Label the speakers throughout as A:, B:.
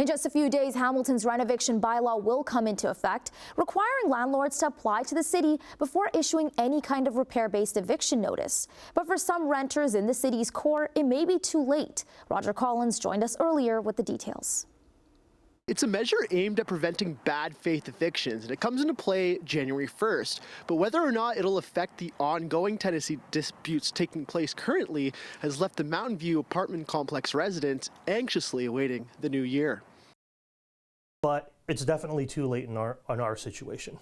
A: In just a few days, Hamilton's Renoviction bylaw will come into effect, requiring landlords to apply to the city before issuing any kind of repair-based eviction notice. But for some renters in the city's core, it may be too late. Roger Collins joined us earlier with the details.
B: It's a measure aimed at preventing bad faith evictions, and it comes into play January 1st. But whether or not it'll affect the ongoing tenancy disputes taking place currently has left the Mountain View apartment complex residents anxiously awaiting the new year.
C: But it's definitely too late in our situation.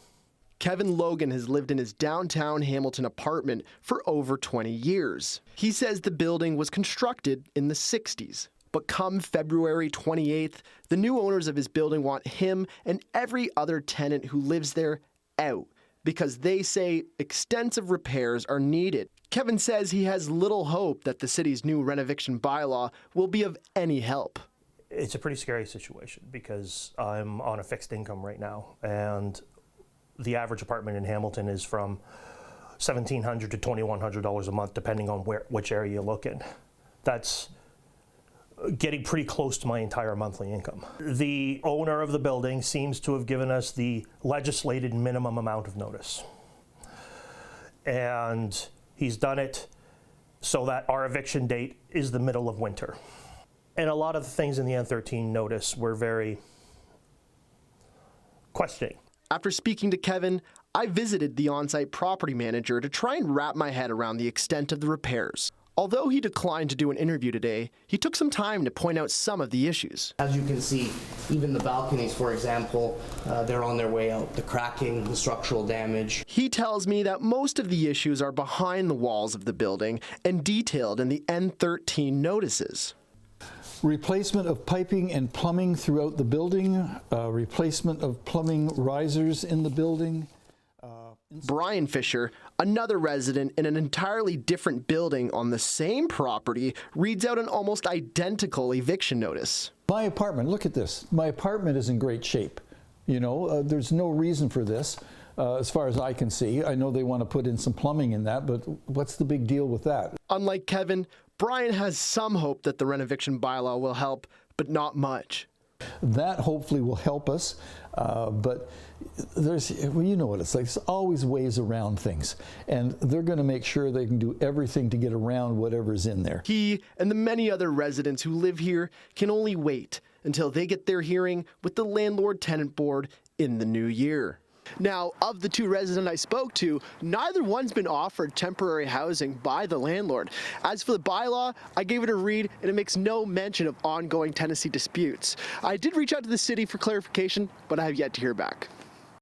B: Kevin Logan has lived in his downtown Hamilton apartment for over 20 years. He says the building was constructed in the 60s. But come February 28th, the new owners of his building want him and every other tenant who lives there out because they say extensive repairs are needed. Kevin says he has little hope that the city's new Renoviction bylaw will be of any help.
C: It's a pretty scary situation because I'm on a fixed income right now, and the average apartment in Hamilton is from $1,700 to $2,100 a month, depending on which area you look in. That's getting pretty close to my entire monthly income. The owner of the building seems to have given us the legislated minimum amount of notice. And he's done it so that our eviction date is the middle of winter. And a lot of the things in the N13 notice were very questioning.
B: After speaking to Kevin, I visited the on-site property manager to try and wrap my head around the extent of the repairs. Although he declined to do an interview today, he took some time to point out some of the issues.
D: As you can see, even the balconies, for example, they're on their way out. The cracking, the structural damage.
B: He tells me that most of the issues are behind the walls of the building and detailed in the N13 notices.
E: Replacement of piping and plumbing throughout the building, replacement of plumbing risers in the building.
B: Brian Fisher, another resident in an entirely different building on the same property, reads out an almost identical eviction notice.
E: My apartment, look at this. My apartment is in great shape. You know, there's no reason for this as far as I can see. I know they want to put in some plumbing in that, but what's the big deal with that?
B: Unlike Kevin, Brian has some hope that the Renoviction bylaw will help, but not much.
E: That hopefully will help us, but there's, well, you know what it's like. There's always ways around things, and they're going to make sure they can do everything to get around whatever's in there.
B: He and the many other residents who live here can only wait until they get their hearing with the Landlord-Tenant Board in the new year. Now, of the two residents I spoke to, neither one's been offered temporary housing by the landlord. As for the bylaw, I gave it a read, and it makes no mention of ongoing tenancy disputes. I did reach out to the city for clarification, but I have yet to hear back.